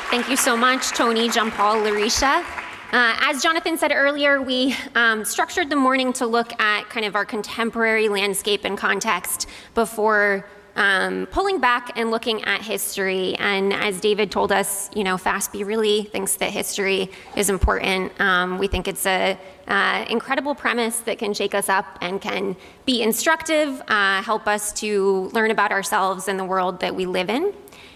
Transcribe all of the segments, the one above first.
Thank you so much, Tony, Jean-Paul, Larisha. As Jonathan said earlier, we structured the morning to look at kind of our contemporary landscape and context before pulling back and looking at history. And as David told us, FASB really thinks that history is important. We think it's an incredible premise that can shake us up and can be instructive, help us to learn about ourselves and the world that we live in.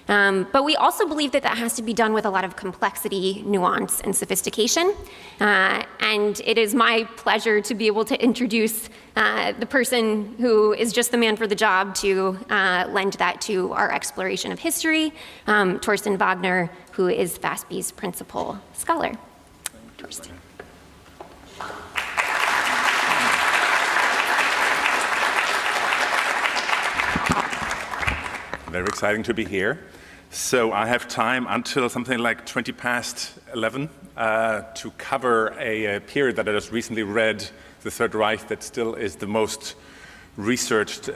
But we also believe that has to be done with a lot of complexity, nuance, and sophistication. And it is my pleasure to be able to introduce the person who is just the man for the job to lend that to our exploration of history, Torsten Wagner, who is FASB's principal scholar. Torsten. Very exciting to be here. So I have time until something like 20 past 11 to cover a period that I just recently read, the Third Reich, that still is the most researched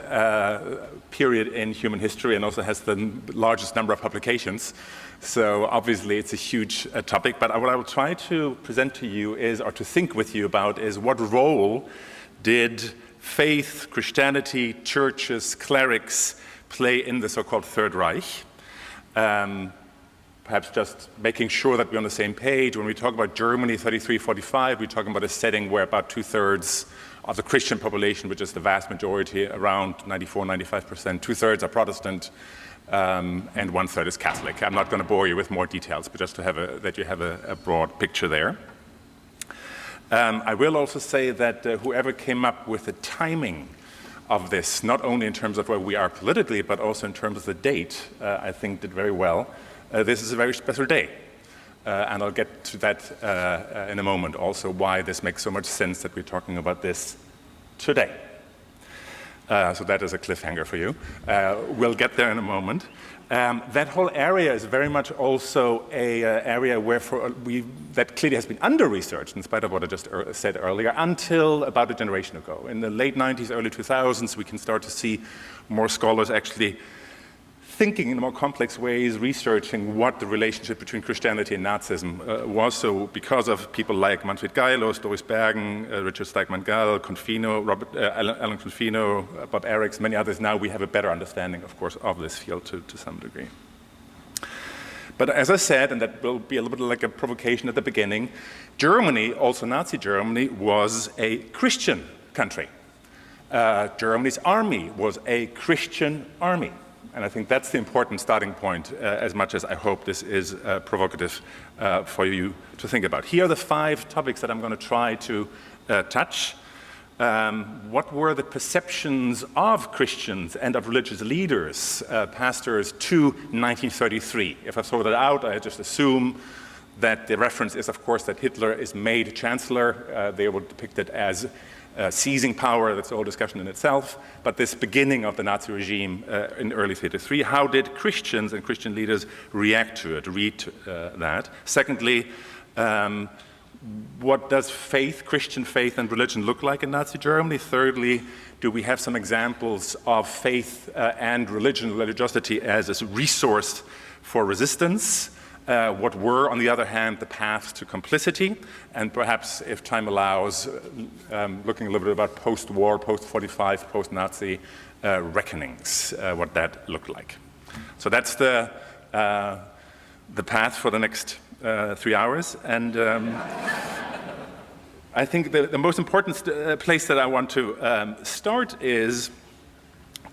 period in human history and also has the largest number of publications. So obviously it's a huge topic, but what I will try to present to you is, or to think with you about, is what role did faith, Christianity, churches, clerics play in the so-called Third Reich. Perhaps just making sure that we're on the same page. When we talk about Germany 33-45, we're talking about a setting where about 2/3 of the Christian population, which is the vast majority, around 94-95%, 2/3 are Protestant, and 1/3 is Catholic. I'm not going to bore you with more details, but just to have that you have a broad picture there. I will also say that whoever came up with the timing of this, not only in terms of where we are politically, but also in terms of the date, I think did very well. This is a very special day, and I'll get to that in a moment, also why this makes so much sense that we're talking about this today. So that is a cliffhanger for you. We'll get there in a moment. That whole area is very much also a area where that clearly has been under-researched, in spite of what I just said earlier, until about a generation ago. In the late 90s, early 2000s, we can start to see more scholars actually thinking in more complex ways, researching what the relationship between Christianity and Nazism was. So because of people like Manfred Geilos, Doris Bergen, Richard Steigman-Gall, Confino, Alan Confino, Bob Eriks, many others, now we have a better understanding, of course, of this field to some degree. But as I said, and that will be a little bit like a provocation at the beginning, Germany, also Nazi Germany, was a Christian country. Germany's army was a Christian army. And I think that's the important starting point, as much as I hope this is provocative for you to think about. Here are the 5 topics that I'm going to try to touch. What were the perceptions of Christians and of religious leaders, pastors, to 1933? If I throw that out, I just assume that the reference is, of course, that Hitler is made chancellor. They will depict it as seizing power. That's a whole discussion in itself. But this beginning of the Nazi regime in early 33, how did Christians and Christian leaders react to it, read that? Secondly, what does faith, Christian faith and religion look like in Nazi Germany? Thirdly, do we have some examples of faith and religiosity as a resource for resistance? What were, on the other hand, the paths to complicity, and perhaps, if time allows, looking a little bit about post-war, post-45, post-Nazi reckonings, what that looked like. So that's the path for the next 3 hours, and I think the most important place that I want to start is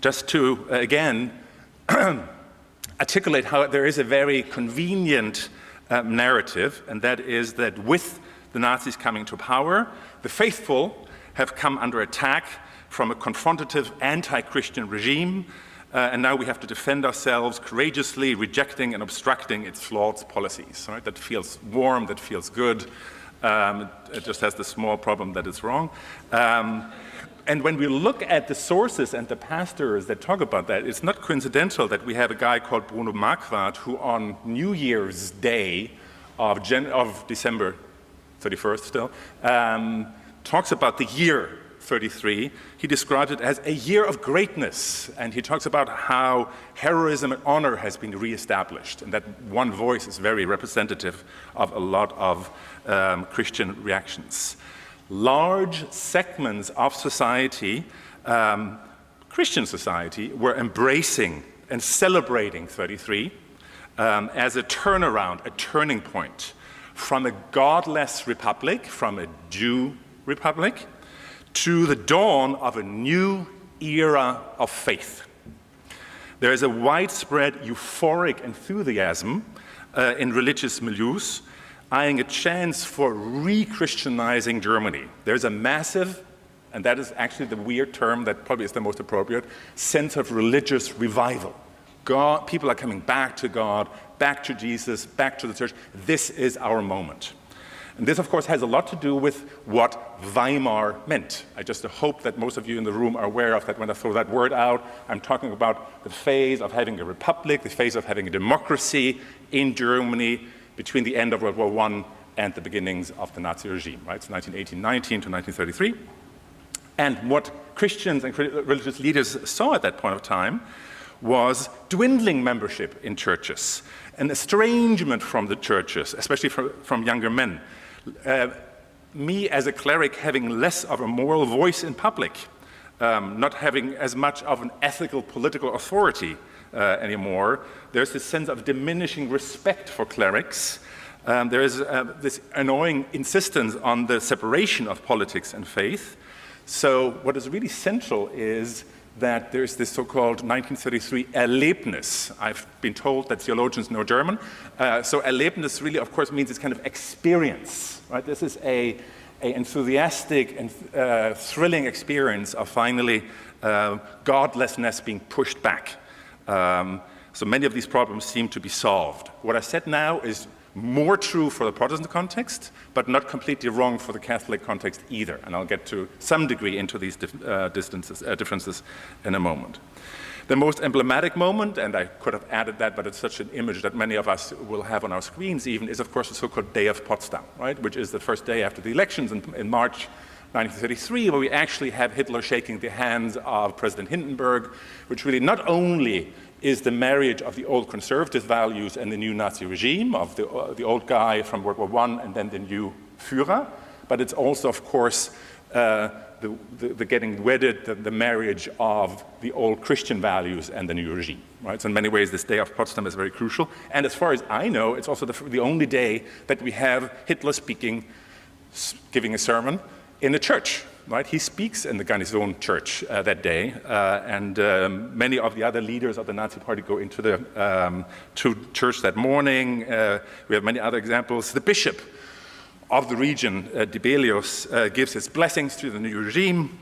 just to, again, articulate how there is a very convenient narrative, and that is that with the Nazis coming to power, the faithful have come under attack from a confrontative anti-Christian regime, and now we have to defend ourselves courageously, rejecting and obstructing its flawed policies. Right? That feels warm, that feels good. It just has the small problem that it's wrong. And when we look at the sources and the pastors that talk about that, it's not coincidental that we have a guy called Bruno Marquardt who on New Year's Day of December 31st still, talks about the year 33, he describes it as a year of greatness, and he talks about how heroism and honor has been reestablished, and that one voice is very representative of a lot of Christian reactions. Large segments of society, Christian society, were embracing and celebrating 33 as a turnaround, a turning point from a godless republic, from a Jew republic, to the dawn of a new era of faith. There is a widespread euphoric enthusiasm in religious milieus, eyeing a chance for re-Christianizing Germany. There's a massive, and that is actually the weird term that probably is the most appropriate, sense of religious revival. People are coming back to God, back to Jesus, back to the church. This is our moment. And this, of course, has a lot to do with what Weimar meant. I just hope that most of you in the room are aware of that when I throw that word out, I'm talking about the phase of having a republic, the phase of having a democracy in Germany between the end of World War I and the beginnings of the Nazi regime, right? So 1918-19 to 1933. And what Christians and religious leaders saw at that point of time was dwindling membership in churches, an estrangement from the churches, especially from younger men. Me as a cleric having less of a moral voice in public, not having as much of an ethical political authority anymore. There's this sense of diminishing respect for clerics. There is this annoying insistence on the separation of politics and faith. So what is really central is that there's this so-called 1933 Erlebnis. I've been told that theologians know German. So Erlebnis really, of course, means this kind of experience, right? This is a enthusiastic and thrilling experience of finally godlessness being pushed back. So many of these problems seem to be solved. What I said now is more true for the Protestant context, but not completely wrong for the Catholic context either. And I'll get to some degree into these differences in a moment. The most emblematic moment, and I could have added that, but it's such an image that many of us will have on our screens even, is of course the so-called Day of Potsdam, right? Which is the first day after the elections in March 1933, where we actually have Hitler shaking the hands of President Hindenburg, which really not only is the marriage of the old conservative values and the new Nazi regime, of the old guy from World War I and then the new Führer, but it's also, of course, the getting wedded, the marriage of the old Christian values and the new regime, right? So in many ways, this Day of Potsdam is very crucial. And as far as I know, it's also the only day that we have Hitler speaking, giving a sermon in a church, right? He speaks in the Garnison church that day, and many of the other leaders of the Nazi party go into the to church that morning. We have many other examples. The bishop of the region, Dibelius, gives his blessings to the new regime.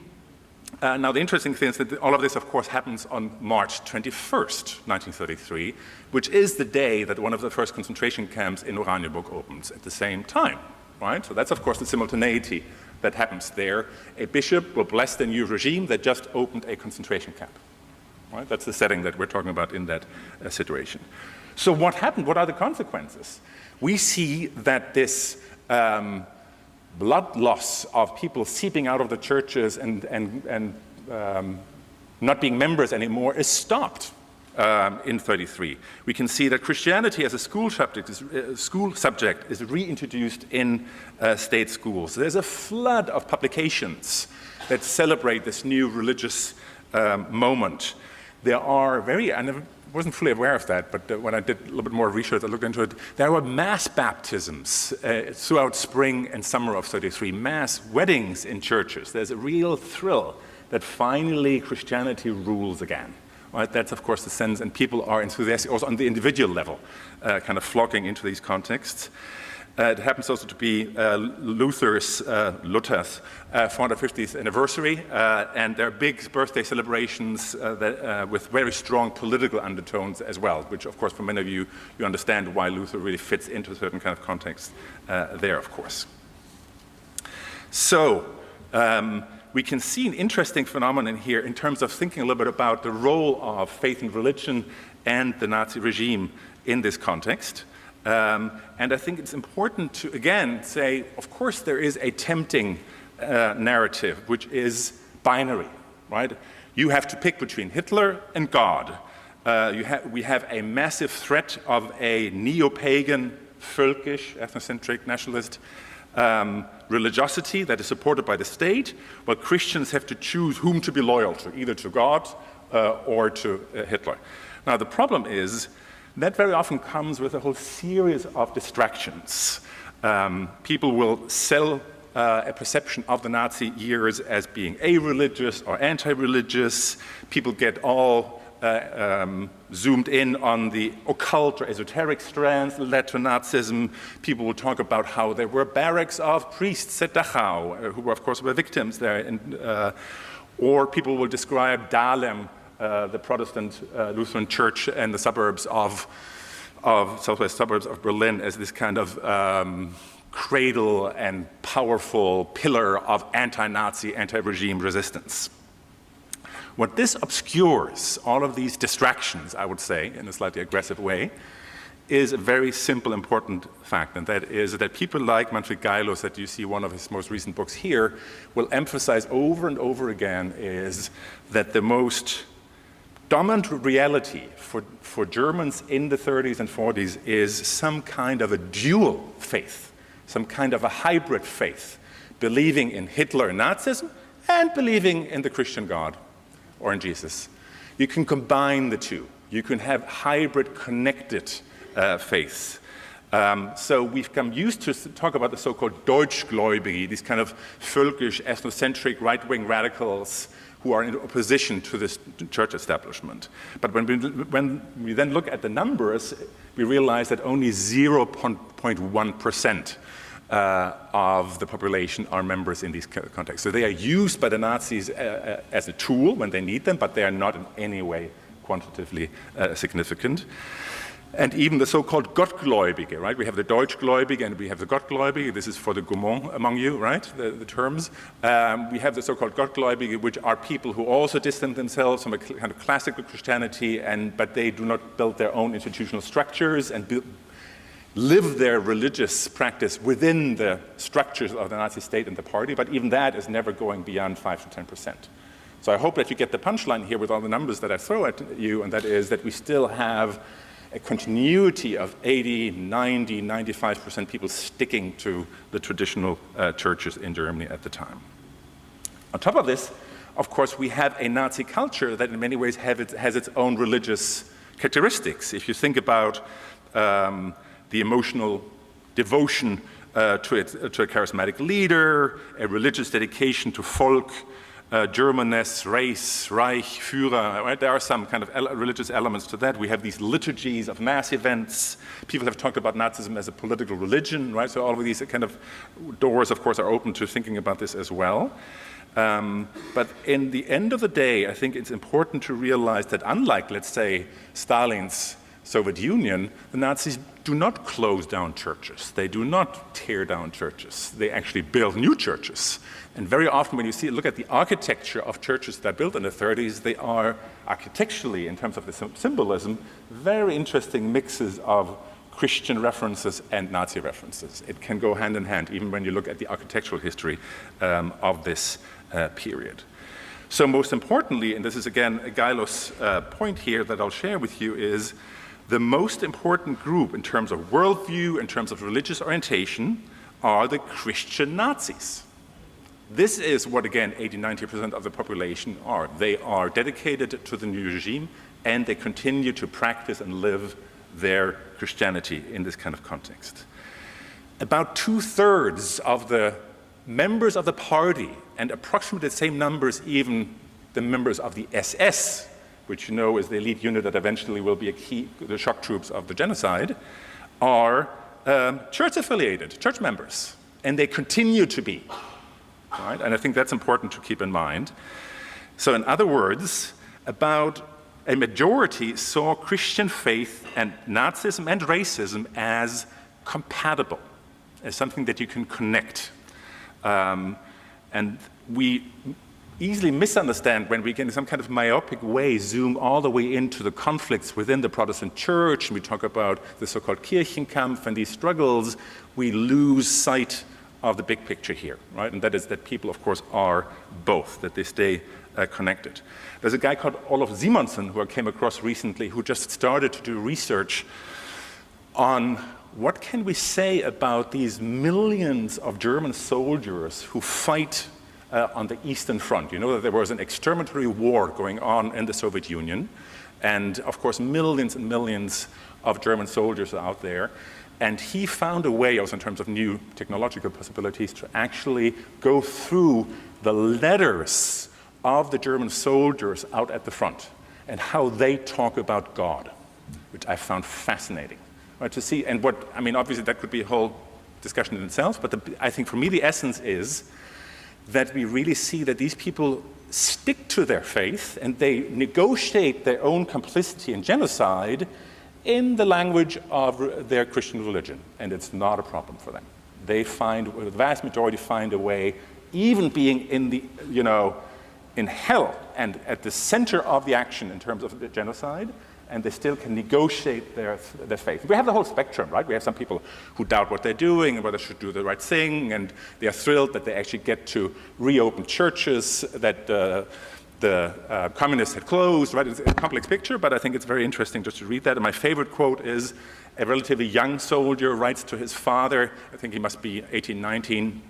Now, the interesting thing is that all of this, of course, happens on March 21st, 1933, which is the day that one of the first concentration camps in Oranienburg opens at the same time, right? So that's, of course, the simultaneity that happens there. A bishop will bless the new regime that just opened a concentration camp, right? That's the setting that we're talking about in that situation. So what happened? What are the consequences? We see that this blood loss of people seeping out of the churches and not being members anymore is stopped in 33. We can see that Christianity as a school subject is reintroduced in state schools. There's a flood of publications that celebrate this new religious moment. There are I wasn't fully aware of that, but when I did a little bit more research, I looked into it. There were mass baptisms throughout spring and summer of 33, mass weddings in churches. There's a real thrill that finally Christianity rules again. Right? That's, of course, the sense, and people are enthusiastic also on the individual level, kind of flocking into these contexts. It happens also to be Luther's 450th anniversary, and there are big birthday celebrations with very strong political undertones as well, which, of course, for many of you, you understand why Luther really fits into a certain kind of context there, of course. So, we can see an interesting phenomenon here in terms of thinking a little bit about the role of faith and religion and the Nazi regime in this context. And I think it's important to, again, say, of course, there is a tempting narrative, which is binary, right? You have to pick between Hitler and God. We have a massive threat of a neo-pagan, völkisch, ethnocentric, nationalist religiosity that is supported by the state, while Christians have to choose whom to be loyal to, either to God or to Hitler. Now, the problem is that very often comes with a whole series of distractions. People will sell a perception of the Nazi years as being a-religious or anti-religious. People get all zoomed in on the occult or esoteric strands that led to Nazism. People will talk about how there were barracks of priests at Dachau, who, of course, were victims there. Or people will describe Dahlem, the Protestant Lutheran church and the suburbs of southwest suburbs of Berlin, as this kind of cradle and powerful pillar of anti-Nazi, anti-regime resistance. What this obscures, all of these distractions, I would say, in a slightly aggressive way, is a very simple, important fact, and that is that people like Manfred Geilos, that you see one of his most recent books here, will emphasize over and over again is that the most dominant reality for Germans in the 30s and 40s is some kind of a dual faith, some kind of a hybrid faith, believing in Hitler and Nazism and believing in the Christian God or in Jesus. You can combine the two. You can have hybrid connected faiths. So we've come used to talk about the so-called Deutschgläubige, these kind of völkisch, ethnocentric, right-wing radicals who are in opposition to this church establishment. But when we then look at the numbers, we realize that only 0.1% of the population are members in these contexts. So they are used by the Nazis as a tool when they need them, but they are not in any way quantitatively significant. And even the so-called Gottgläubige, right? We have the Deutschgläubige and we have the Gottgläubige. This is for the gourmand among you, right? The terms. We have the so-called Gottgläubige, which are people who also distance themselves from a kind of classical Christianity, but they do not build their own institutional structures and live their religious practice within the structures of the Nazi state and the party. But even that is never going beyond 5 to 10%. So I hope that you get the punchline here with all the numbers that I throw at you, and that is that we still have a continuity of 80, 90, 95% people sticking to the traditional churches in Germany at the time. On top of this, of course, we have a Nazi culture that in many ways has its own religious characteristics. If you think about the emotional devotion to a charismatic leader, a religious dedication to Volk, Germanness, race, Reich, Führer, right? There are some kind of religious elements to that. We have these liturgies of mass events. People have talked about Nazism as a political religion, right? So all of these kind of doors, of course, are open to thinking about this as well. But in the end of the day, I think it's important to realize that unlike, let's say, Stalin's Soviet Union, the Nazis do not close down churches. They do not tear down churches. They actually build new churches. And very often when you look at the architecture of churches that are built in the 30s, they are architecturally, in terms of the symbolism, very interesting mixes of Christian references and Nazi references. It can go hand in hand, even when you look at the architectural history of this period. So most importantly, and this is again a Geilos point here that I'll share with you, is the most important group in terms of worldview, in terms of religious orientation, are the Christian Nazis. This is what, again, 80–90% of the population are. They are dedicated to the new regime, and they continue to practice and live their Christianity in this kind of context. About 2/3 of the members of the party, and approximately the same numbers even the members of the SS, which you know is the elite unit that eventually will be the shock troops of the genocide, are church-affiliated, church members, and they continue to be. Right? And I think that's important to keep in mind. So in other words, about a majority saw Christian faith and Nazism and racism as compatible, as something that you can connect. And we easily misunderstand when we, in some kind of myopic way, zoom all the way into the conflicts within the Protestant church, and we talk about the so-called Kirchenkampf and these struggles, we lose sight of the big picture here, right? And that is that people, of course, are both, that they stay connected. There's a guy called Olof Simonsen who I came across recently who just started to do research on what can we say about these millions of German soldiers who fight on the Eastern Front. You know that there was an exterminatory war going on in the Soviet Union, and of course millions and millions of German soldiers are out there. And he found a way, also in terms of new technological possibilities, to actually go through the letters of the German soldiers out at the front and how they talk about God, which I found fascinating. Right, to see, and what, I mean, obviously that could be a whole discussion in itself, but I think for me the essence is that we really see that these people stick to their faith and they negotiate their own complicity in genocide in the language of their Christian religion, and it's not a problem for them. They find, the vast majority find a way, even being in the, you know, in hell and at the center of the action in terms of the genocide, and they still can negotiate their faith. We have the whole spectrum, right? We have some people who doubt what they're doing and whether they should do the right thing, and they are thrilled that they actually get to reopen churches that the communists had closed, right? It's a complex picture, but I think it's very interesting just to read that. And my favorite quote is a relatively young soldier writes to his father, I think he must be 18, 19,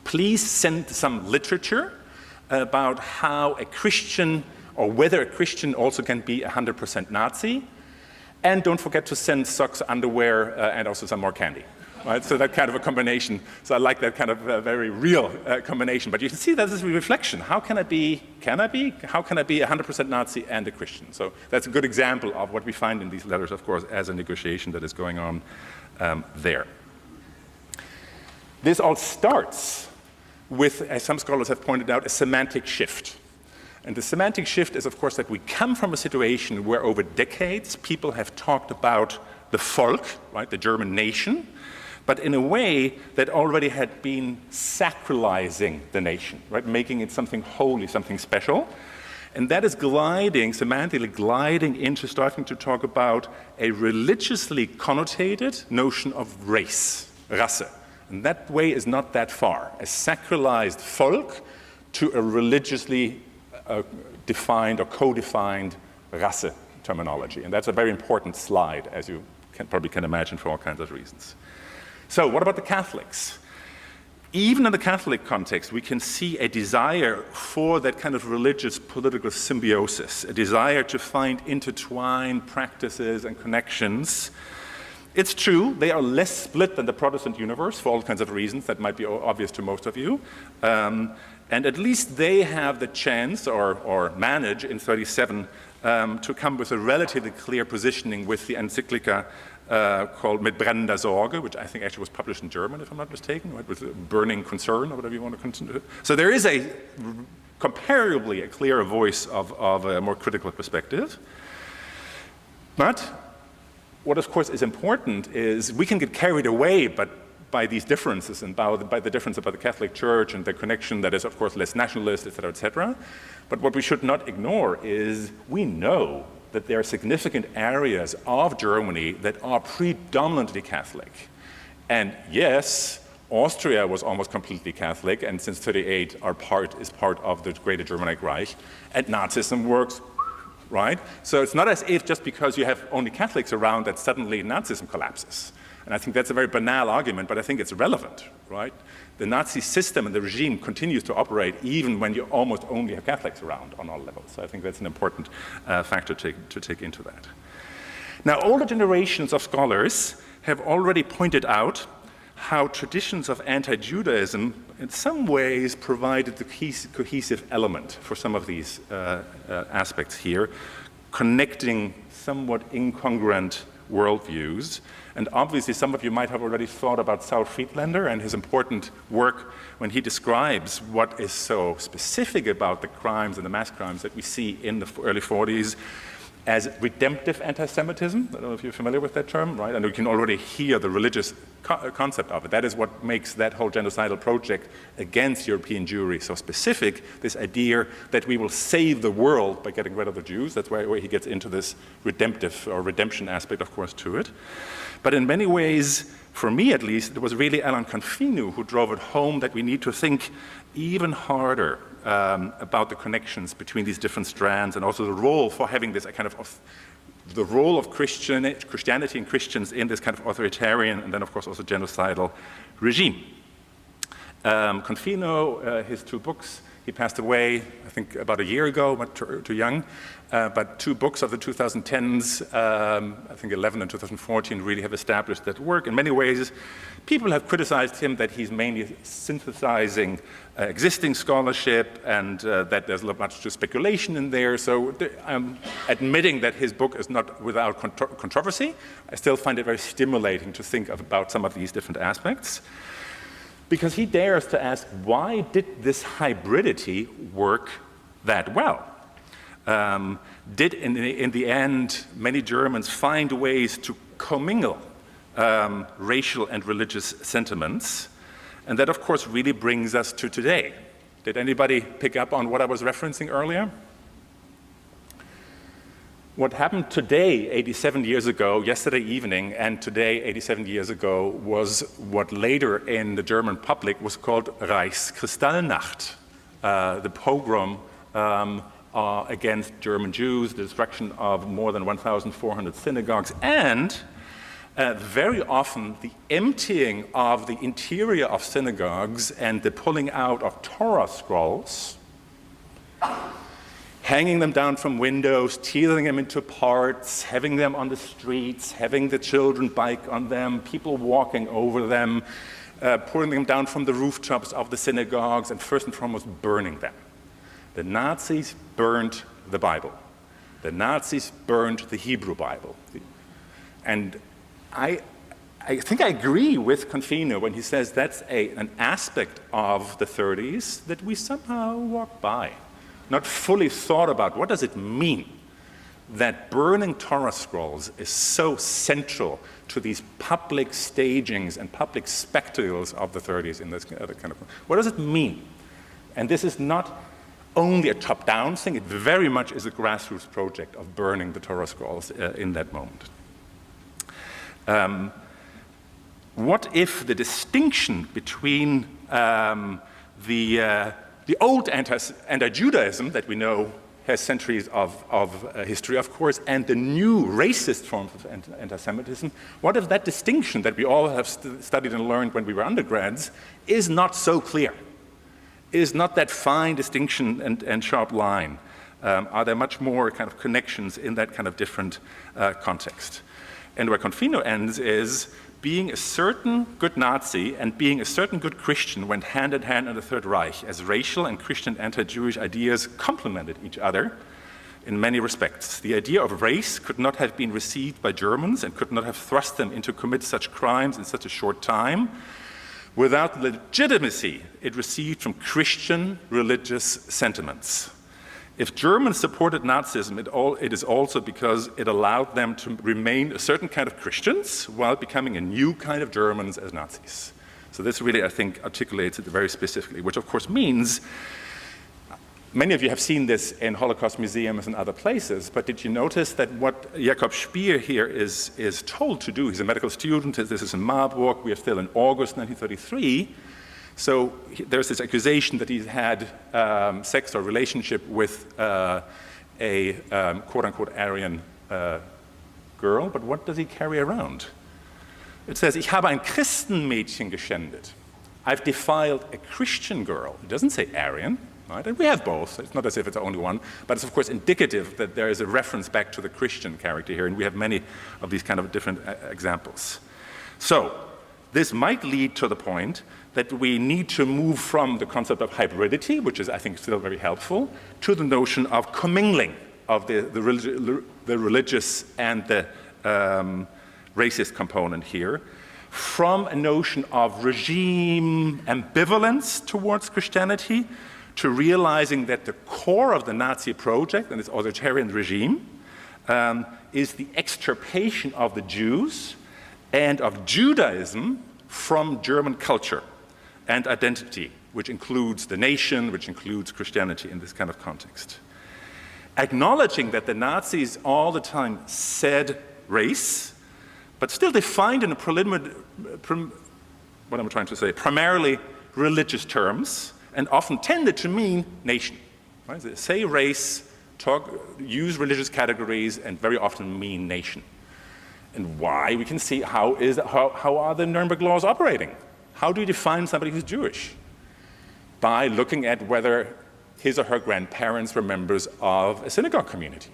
please send some literature about how a Christian, or whether a Christian also can be 100% Nazi, and don't forget to send socks, underwear, and also some more candy. Right? So that kind of a combination. So I like that kind of very real combination. But you can see that this is a reflection. How can I be, how can I be 100% Nazi and a Christian? So that's a good example of what we find in these letters, of course, as a negotiation that is going on there. This all starts with, as some scholars have pointed out, a semantic shift. And the semantic shift is, of course, that we come from a situation where over decades people have talked about the Volk, right, the German nation, but in a way that already had been sacralizing the nation, right, making it something holy, something special. And that is gliding, semantically gliding into starting to talk about a religiously connotated notion of race, Rasse. And that way is not that far. A sacralized Volk to a religiously defined or codified Rasse terminology. And that's a very important slide, as you probably can imagine, for all kinds of reasons. So what about the Catholics? Even in the Catholic context, we can see a desire for that kind of religious political symbiosis, a desire to find intertwined practices and connections. It's true, they are less split than the Protestant universe for all kinds of reasons that might be obvious to most of you. And at least they have the chance, or manage in 37, to come with a relatively clear positioning with the encyclica called Mit brennender Sorge, which I think actually was published in German, if I'm not mistaken, right, with burning concern, or whatever you want to consider. So there is comparably a clearer voice of a more critical perspective. But what, of course, is important is we can get carried away by these differences and by the difference about the Catholic Church and the connection that is, of course, less nationalist, et cetera, et cetera. But what we should not ignore is we know that there are significant areas of Germany that are predominantly Catholic. And yes, Austria was almost completely Catholic, and since 38 is part of the Greater Germanic Reich, and Nazism works, right? So it's not as if just because you have only Catholics around that suddenly Nazism collapses. And I think that's a very banal argument, but I think it's relevant, right? The Nazi system and the regime continues to operate even when you almost only have Catholics around on all levels. So I think that's an important factor to take into that. Now, older generations of scholars have already pointed out how traditions of anti-Judaism in some ways provided the cohesive element for some of these aspects here, connecting somewhat incongruent worldviews. And obviously some of you might have already thought about Saul Friedlander and his important work when he describes what is so specific about the crimes and the mass crimes that we see in the early 40s as redemptive anti-Semitism. I don't know if you're familiar with that term, right? And you can already hear the religious concept of it. That is what makes that whole genocidal project against European Jewry so specific, this idea that we will save the world by getting rid of the Jews. That's where he gets into this redemptive or redemption aspect, of course, to it. But in many ways, for me at least, it was really Alan Confino who drove it home that we need to think even harder about the connections between these different strands, and also the role for having this kind of the role of Christianity and Christians in this kind of authoritarian and then of course also genocidal regime. Confino, his two books, he passed away I think about a year ago, but too young, but two books of the 2010s, I think 11 and 2014, really have established that work. In many ways, people have criticized him that he's mainly synthesizing existing scholarship and that there's not much speculation in there. So I'm admitting that his book is not without controversy. I still find it very stimulating to think about some of these different aspects, because he dares to ask, why did this hybridity work that well? Did in the end many Germans find ways to commingle racial and religious sentiments? And that, of course, really brings us to today. Did anybody pick up on what I was referencing earlier? What happened today, 87 years ago, yesterday evening, and today, 87 years ago, was what later in the German public was called Reichskristallnacht, the pogrom against German Jews, the destruction of more than 1,400 synagogues, and very often the emptying of the interior of synagogues and the pulling out of Torah scrolls, hanging them down from windows, tearing them into parts, having them on the streets, having the children bike on them, people walking over them, pulling them down from the rooftops of the synagogues, and first and foremost burning them. The Nazis burned the Bible. The Nazis burned the Hebrew Bible. And I think I agree with Confino when he says that's an aspect of the 30s that we somehow walk by, not fully thought about. What does it mean that burning Torah scrolls is so central to these public stagings and public spectacles of the 30s in this kind of, what does it mean? And this is not only a top-down thing, it very much is a grassroots project of burning the Torah scrolls in that moment. What if the distinction between the old anti-Judaism that we know has centuries of history, of course, and the new racist forms of anti-Semitism, what if that distinction that we all have studied and learned when we were undergrads is not so clear, is not that fine distinction and sharp line? Are there much more kind of connections in that kind of different context? And where Confino ends is being a certain good Nazi and being a certain good Christian went hand in hand in the Third Reich, as racial and Christian anti-Jewish ideas complemented each other in many respects. The idea of race could not have been received by Germans and could not have thrust them into commit such crimes in such a short time without the legitimacy it received from Christian religious sentiments. If Germans supported Nazism, it is also because it allowed them to remain a certain kind of Christians while becoming a new kind of Germans as Nazis. So this really, I think, articulates it very specifically, which of course means, many of you have seen this in Holocaust museums and other places, but did you notice that what Jakob Spier here is told to do? He's a medical student, this is in Marburg, we are still in August 1933, so there's this accusation that he's had sex or relationship with a quote-unquote Aryan girl, but what does he carry around? It says, ich habe ein Christenmädchen geschändet. I've defiled a Christian girl. It doesn't say Aryan, right? And we have both. It's not as if it's the only one, but it's of course indicative that there is a reference back to the Christian character here, and we have many of these kind of different examples. So this might lead to the point that we need to move from the concept of hybridity, which is, I think, still very helpful, to the notion of commingling of the religious and the racist component here, from a notion of regime ambivalence towards Christianity to realizing that the core of the Nazi project and its authoritarian regime is the extirpation of the Jews and of Judaism from German culture and identity, which includes the nation, which includes Christianity in this kind of context. Acknowledging that the Nazis all the time said race, but still defined in a primarily religious terms, and often tended to mean nation. Right? They say race, use religious categories, and very often mean nation. And why? We can see how are the Nuremberg laws operating? How do you define somebody who's Jewish? By looking at whether his or her grandparents were members of a synagogue community.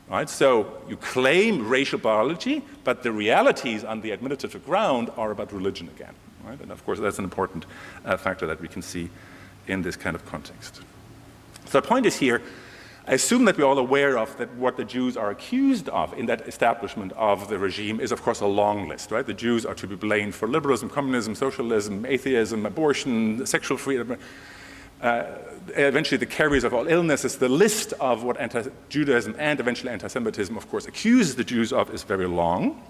Right? So you claim racial biology, but the realities on the administrative ground are about religion again. Right? And of course, that's an important factor that we can see in this kind of context. So the point is here, I assume that we're all aware of that what the Jews are accused of in that establishment of the regime is, of course, a long list. Right? The Jews are to be blamed for liberalism, communism, socialism, atheism, abortion, sexual freedom, eventually the carriers of all illnesses. The list of what anti-Judaism and eventually anti-Semitism, of course, accuses the Jews of is very long.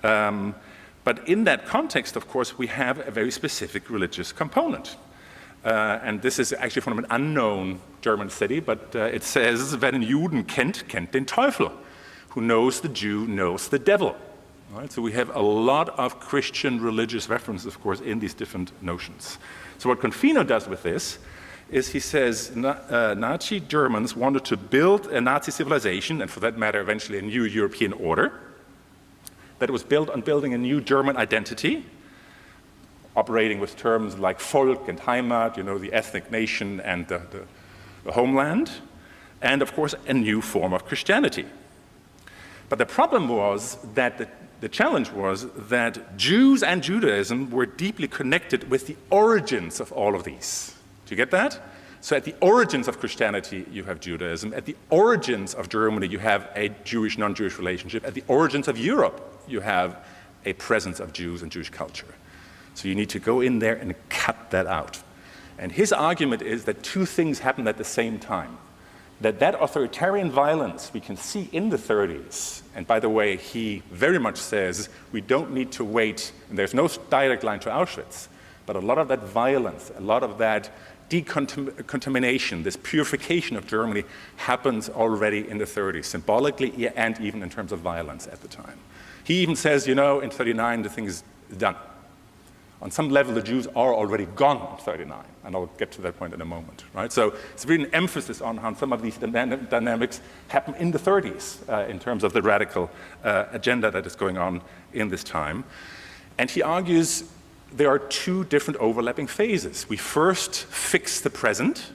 But in that context, of course, we have a very specific religious component. And this is actually from an unknown German city, but it says, wer den Juden kennt, kennt den Teufel. Who knows the Jew knows the devil. Right? So we have a lot of Christian religious references, of course, in these different notions. So what Confino does with this is he says Nazi Germans wanted to build a Nazi civilization, and for that matter, eventually a new European order, that was built on building a new German identity, operating with terms like Volk and Heimat, the ethnic nation and the homeland, and of course a new form of Christianity. But the problem was that the challenge was that Jews and Judaism were deeply connected with the origins of all of these. Do you get that? So at the origins of Christianity, you have Judaism. At the origins of Germany, you have a Jewish, non-Jewish relationship. At the origins of Europe, you have a presence of Jews and Jewish culture. So you need to go in there and cut that out. And his argument is that two things happened at the same time. That authoritarian violence we can see in the 30s, and by the way, he very much says we don't need to wait, and there's no direct line to Auschwitz, but a lot of that violence, a lot of that decontamination, this purification of Germany happens already in the 30s, symbolically and even in terms of violence at the time. He even says, in 39, the thing is done. On some level, the Jews are already gone in 39, and I'll get to that point in a moment. Right? So it's really an emphasis on how some of these dynamics happen in the 30s in terms of the radical agenda that is going on in this time. And he argues there are two different overlapping phases. We first fix the present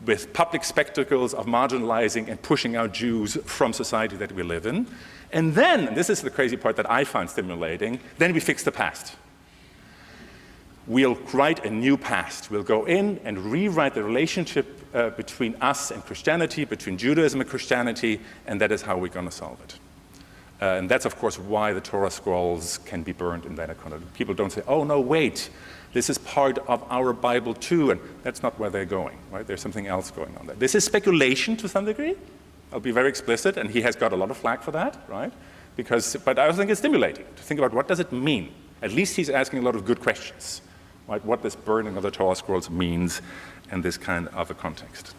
with public spectacles of marginalizing and pushing out Jews from society that we live in. And then, and this is the crazy part that I find stimulating, then we fix the past. We'll write a new past. We'll go in and rewrite the relationship between us and Christianity, between Judaism and Christianity, and that is how we're going to solve it. And that's, of course, why the Torah scrolls can be burned in that economy. People don't say, oh, no, wait, this is part of our Bible too, and that's not where they're going, right? There's something else going on there. This is speculation to some degree. I'll be very explicit, and he has got a lot of flack for that, right? But I also think it's stimulating to think about what does it mean. At least he's asking a lot of good questions. Right, what this burning of the Torah scrolls means in this kind of a context.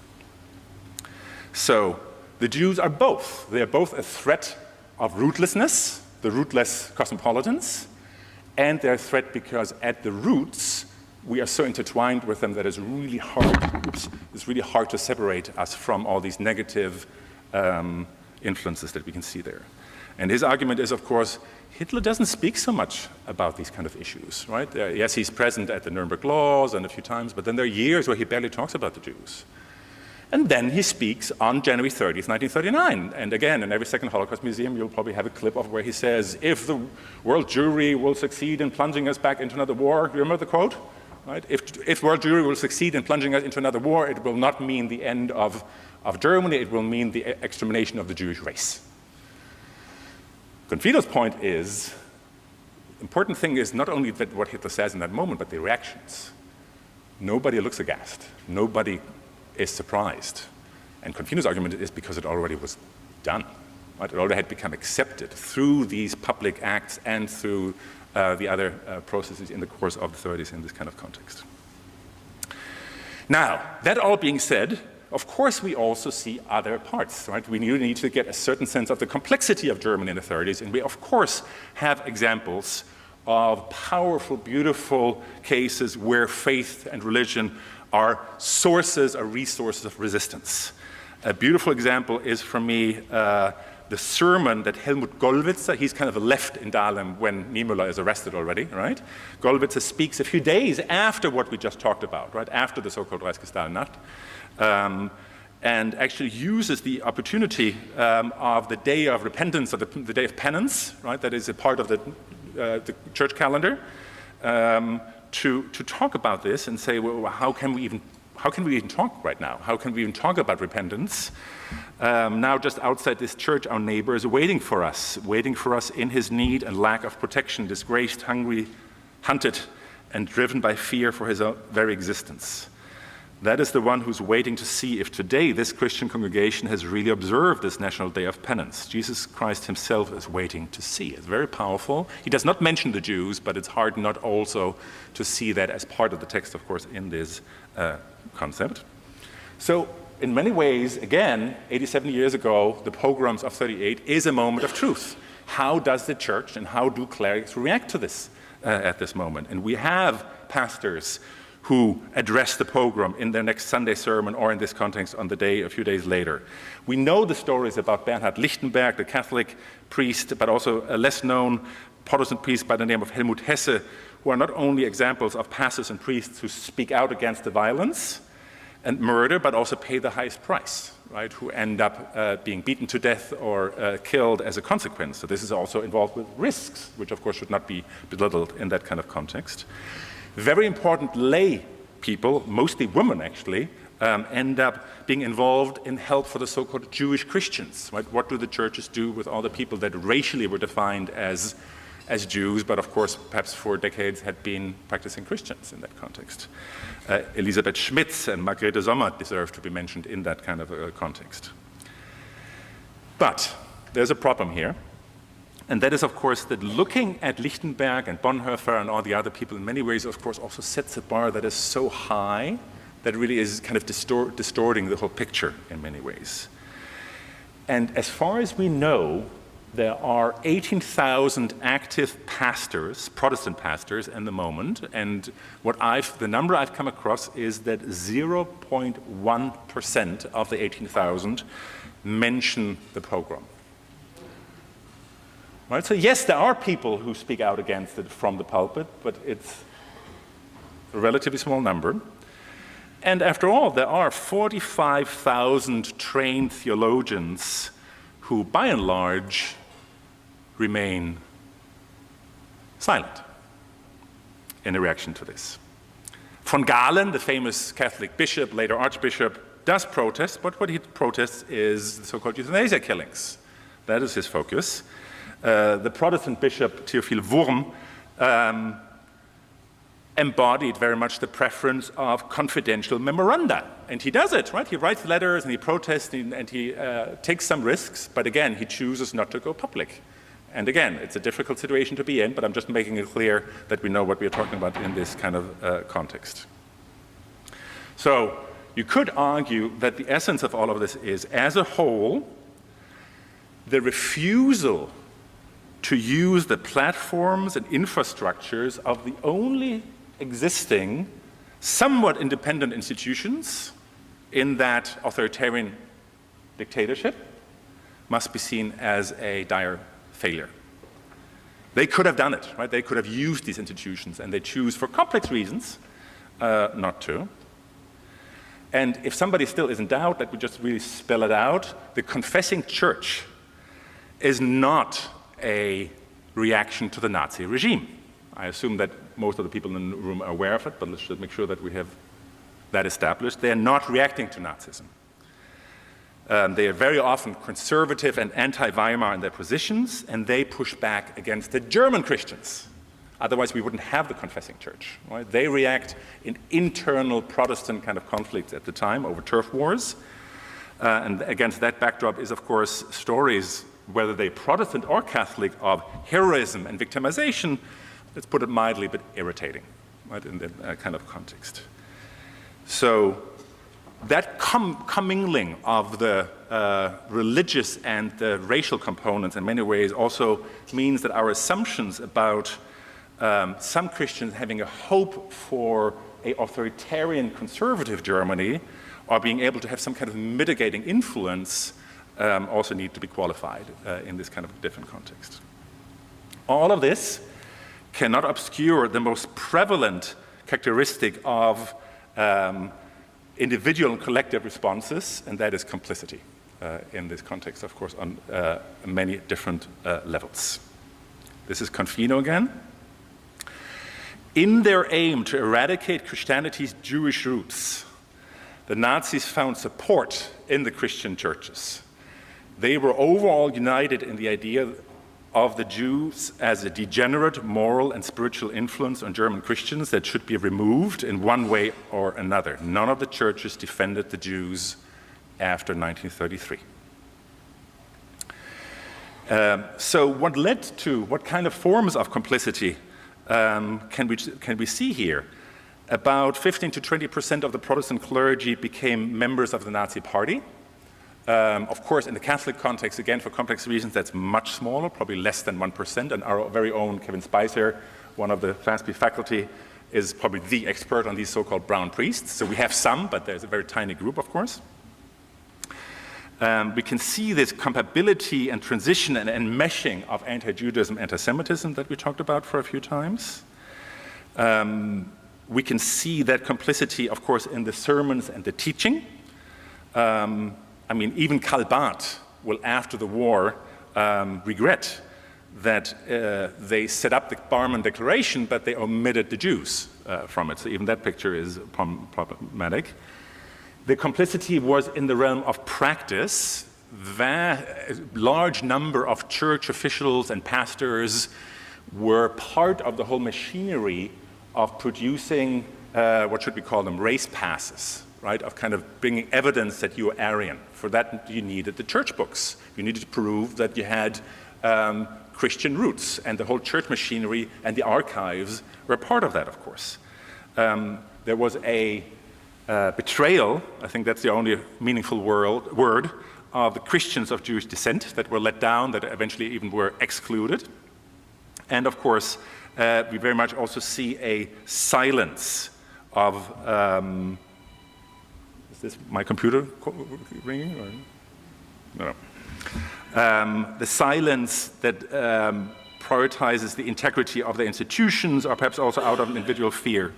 So the Jews are both. They are both a threat of rootlessness, the rootless cosmopolitans, and they're a threat because at the roots we are so intertwined with them that it's really hard to separate us from all these negative influences that we can see there. And his argument is, of course, Hitler doesn't speak so much about these kind of issues, right? Yes, he's present at the Nuremberg laws and a few times, but then there are years where he barely talks about the Jews. And then he speaks on January 30th, 1939. And again, in every second Holocaust museum, you'll probably have a clip of where he says, if the world Jewry will succeed in plunging us back into another war, remember the quote? Right? If world Jewry will succeed in plunging us into another war, it will not mean the end of Germany, it will mean the extermination of the Jewish race. Confino's point is, the important thing is not only that what Hitler says in that moment, but the reactions. Nobody looks aghast. Nobody is surprised. And Confino's argument is because it already was done. Right? It already had become accepted through these public acts and through the other processes in the course of the 30s in this kind of context. Now, that all being said, of course we also see other parts, right? We need to get a certain sense of the complexity of Germany in the 30s, and we of course have examples of powerful, beautiful cases where faith and religion are sources or resources of resistance. A beautiful example is for me the sermon that Helmut Gollwitzer, he's kind of left in Dahlem when Niemöller is arrested already, right? Gollwitzer speaks a few days after what we just talked about, right? After the so-called Reichskristallnacht, and actually uses the opportunity of the day of repentance, or the day of penance, right? That is a part of the church calendar, to talk about this and say, well, how can we even talk right now? How can we even talk about repentance? Now just outside this church, our neighbor is waiting for us in his need and lack of protection, disgraced, hungry, hunted, and driven by fear for his very existence. That is the one who's waiting to see if today this Christian congregation has really observed this National Day of Penance. Jesus Christ himself is waiting to see. It's very powerful. He does not mention the Jews, but it's hard not also to see that as part of the text, of course, in this concept. So in many ways, again, 87 years ago, the pogroms of 38 is a moment of truth. How does the church and how do clerics react to this at this moment? And we have pastors who address the pogrom in their next Sunday sermon or in this context on the day a few days later. We know the stories about Bernhard Lichtenberg, the Catholic priest, but also a less known Protestant priest by the name of Helmut Hesse, who are not only examples of pastors and priests who speak out against the violence and murder, but also pay the highest price, right? Who end up being beaten to death or killed as a consequence. So this is also involved with risks, which of course should not be belittled in that kind of context. Very important lay people, mostly women actually, end up being involved in help for the so-called Jewish Christians. Right? What do the churches do with all the people that racially were defined as Jews, but of course perhaps for decades had been practicing Christians in that context? Elisabeth Schmitz and Margrethe Sommer deserve to be mentioned in that kind of a context. But there's a problem here. And that is, of course, that looking at Lichtenberg and Bonhoeffer and all the other people in many ways, of course, also sets a bar that is so high that really is kind of distorting the whole picture in many ways. And as far as we know, there are 18,000 active pastors, Protestant pastors, in the moment. And the number I've come across is that 0.1% of the 18,000 mention the pogrom. Right? So yes, there are people who speak out against it from the pulpit, but it's a relatively small number. And after all, there are 45,000 trained theologians who, by and large, remain silent in a reaction to this. Von Galen, the famous Catholic bishop, later archbishop, does protest, but what he protests is the so-called euthanasia killings. That is his focus. The Protestant bishop, Theophil Wurm, embodied very much the preference of confidential memoranda. And he does it, right? He writes letters and he protests and he takes some risks, but again, he chooses not to go public. And again, it's a difficult situation to be in, but I'm just making it clear that we know what we're talking about in this kind of context. So you could argue that the essence of all of this is, as a whole, the refusal to use the platforms and infrastructures of the only existing, somewhat independent institutions in that authoritarian dictatorship must be seen as a dire failure. They could have done it, right? They could have used these institutions, and they choose, for complex reasons, not to. And if somebody still is in doubt, let me just really spell it out. The confessing church is not a reaction to the Nazi regime. I assume that most of the people in the room are aware of it, but let's just make sure that we have that established. They are not reacting to Nazism. They are very often conservative and anti-Weimar in their positions, and they push back against the German Christians. Otherwise, we wouldn't have the confessing church. Right? They react in internal Protestant kind of conflicts at the time over turf wars. And against that backdrop is, of course, stories whether they're Protestant or Catholic, of heroism and victimization, let's put it mildly, but irritating, right, in that kind of context. So that commingling of the religious and the racial components in many ways also means that our assumptions about some Christians having a hope for an authoritarian conservative Germany or being able to have some kind of mitigating influence also need to be qualified in this kind of different context. All of this cannot obscure the most prevalent characteristic of individual and collective responses, and that is complicity in this context, of course, on many different levels. This is Confino again. In their aim to eradicate Christianity's Jewish roots, the Nazis found support in the Christian churches. They were overall united in the idea of the Jews as a degenerate moral and spiritual influence on German Christians that should be removed in one way or another. None of the churches defended the Jews after 1933. So what kind of forms of complicity can we see here? About 15 to 20% of the Protestant clergy became members of the Nazi Party. Of course, in the Catholic context, again, for complex reasons, that's much smaller, probably less than 1%. And our very own Kevin Spicer, one of the FASB faculty, is probably the expert on these so-called brown priests. So we have some, but there's a very tiny group, of course. We can see this compatibility and transition and enmeshing of anti-Judaism, anti-Semitism that we talked about for a few times. We can see that complicity, of course, in the sermons and the teaching. I mean, even Karl Barth will, after the war, regret that they set up the Barmen Declaration, but they omitted the Jews from it. So even that picture is problematic. The complicity was in the realm of practice. Large number of church officials and pastors were part of the whole machinery of producing, what should we call them, race passes, right, of kind of bringing evidence that you were Aryan. For that, you needed the church books. You needed to prove that you had Christian roots, and the whole church machinery and the archives were part of that, of course. There was a betrayal, I think that's the only meaningful word, of the Christians of Jewish descent that were let down, that eventually even were excluded. And of course, we very much also see a silence of, is this my computer ringing? Or? No. The silence that prioritizes the integrity of the institutions, or perhaps also out of an individual fear.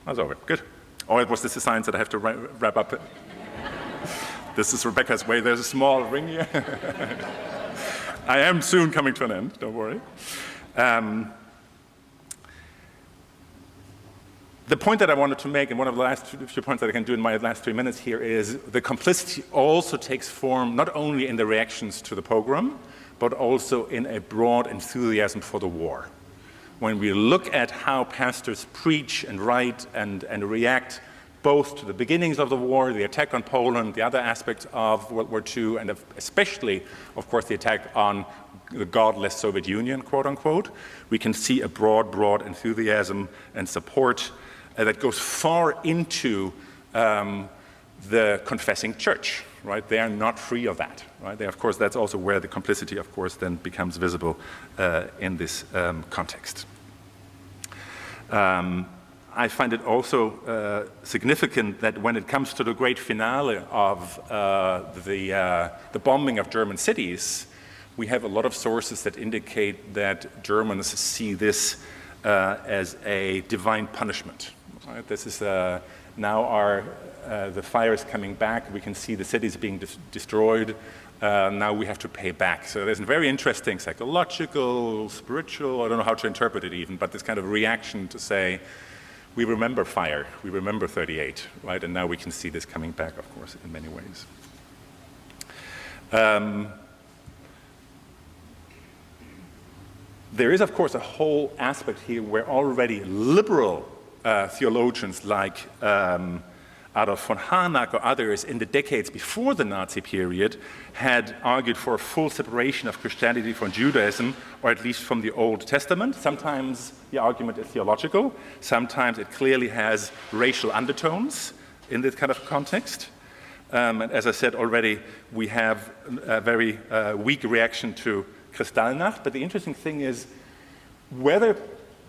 That's over, good. Oh, it was this science that I have to wrap up. This is Rebecca's way. There's a small ring here. I am soon coming to an end, don't worry. The point that I wanted to make, and one of the last few points that I can do in my last 3 minutes here, is the complicity also takes form not only in the reactions to the pogrom, but also in a broad enthusiasm for the war. When we look at how pastors preach and write and react both to the beginnings of the war, the attack on Poland, the other aspects of World War II, and especially, of course, the attack on the godless Soviet Union, quote unquote, we can see a broad enthusiasm and support that goes far into the confessing church, right? They are not free of that, right? Of course, that's also where the complicity, of course, then becomes visible in this context. I find it also significant that when it comes to the great finale of the bombing of German cities, we have a lot of sources that indicate that Germans see this as a divine punishment. Right? This is now the fire is coming back. We can see the cities being destroyed. Now we have to pay back. So there's a very interesting psychological, spiritual, I don't know how to interpret it even, but this kind of reaction to say, we remember fire, we remember 38, right? And now we can see this coming back, of course, in many ways. There is, of course, a whole aspect here where already liberal theologians like Adolf von Harnack or others in the decades before the Nazi period had argued for a full separation of Christianity from Judaism, or at least from the Old Testament. Sometimes the argument is theological, sometimes it clearly has racial undertones in this kind of context. And as I said already, we have a very weak reaction to Kristallnacht, but the interesting thing is whether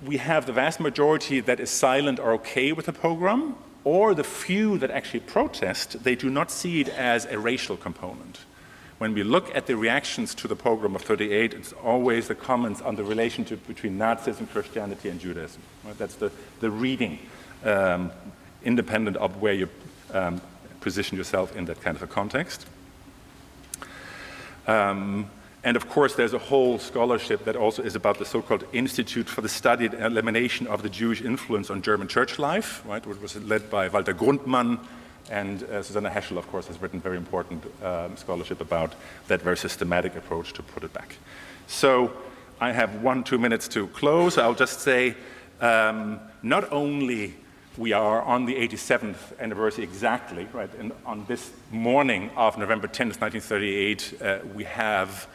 we have the vast majority that is silent or okay with the pogrom, or the few that actually protest, they do not see it as a racial component. When we look at the reactions to the pogrom of 38, it's always the comments on the relationship between Nazism, Christianity, and Judaism. Right? That's the reading, independent of where you position yourself in that kind of a context. And of course, there's a whole scholarship that also is about the so-called Institute for the Study and Elimination of the Jewish Influence on German Church Life, right, which was led by Walter Grundmann, and Susanna Heschel, of course, has written very important scholarship about that very systematic approach to put it back. So I have 1-2 minutes to close. I'll just say, not only we are on the 87th anniversary exactly, right, and on this morning of November 10th, 1938, we have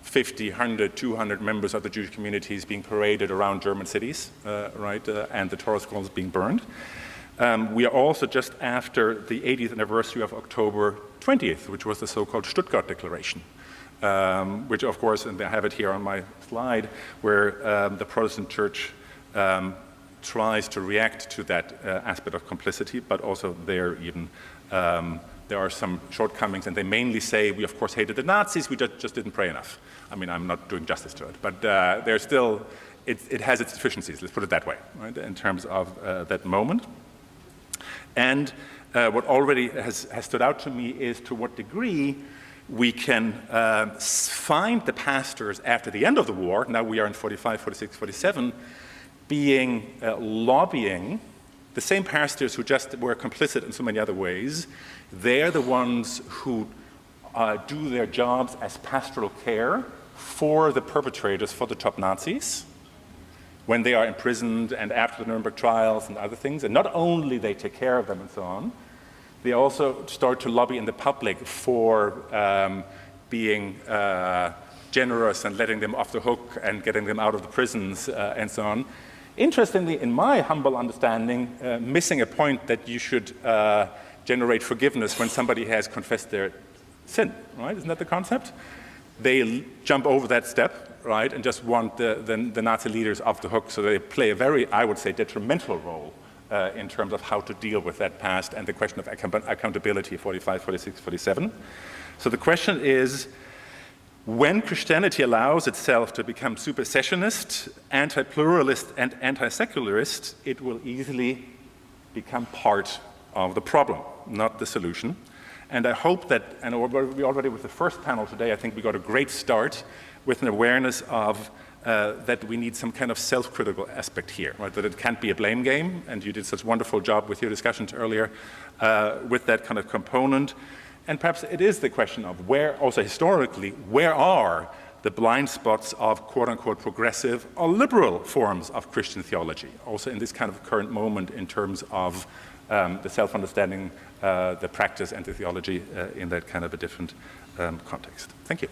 50, 100, 200 members of the Jewish communities being paraded around German cities, right, and the Torah scrolls being burned. We are also just after the 80th anniversary of October 20th, which was the so-called Stuttgart Declaration, which of course, and I have it here on my slide, where the Protestant Church tries to react to that aspect of complicity, but also there even there are some shortcomings, and they mainly say, we of course hated the Nazis, we just didn't pray enough. I mean, I'm not doing justice to it, but there's still, it has its deficiencies, let's put it that way, right, in terms of that moment. And what already has stood out to me is to what degree we can find the pastors after the end of the war, now we are in 45, 46, 47, being lobbying the same pastors who just were complicit in so many other ways. They're the ones who do their jobs as pastoral care for the perpetrators, for the top Nazis, when they are imprisoned and after the Nuremberg trials and other things. And not only they take care of them and so on, they also start to lobby in the public for being generous and letting them off the hook and getting them out of the prisons and so on. Interestingly, in my humble understanding, missing a point that you should generate forgiveness when somebody has confessed their sin, right? Isn't that the concept? They jump over that step, right, and just want the Nazi leaders off the hook, so they play a very, I would say, detrimental role in terms of how to deal with that past and the question of accountability, 45, 46, 47. So the question is, when Christianity allows itself to become supersessionist, anti-pluralist, and anti-secularist, it will easily become part of the problem, not the solution. And I hope that, and we already with the first panel today, I think we got a great start with an awareness of that we need some kind of self-critical aspect here, right? That it can't be a blame game, and you did such a wonderful job with your discussions earlier with that kind of component. And perhaps it is the question of where, also historically, where are the blind spots of quote-unquote progressive or liberal forms of Christian theology, also in this kind of current moment in terms of the self-understanding, the practice and the theology in that kind of a different context. Thank you.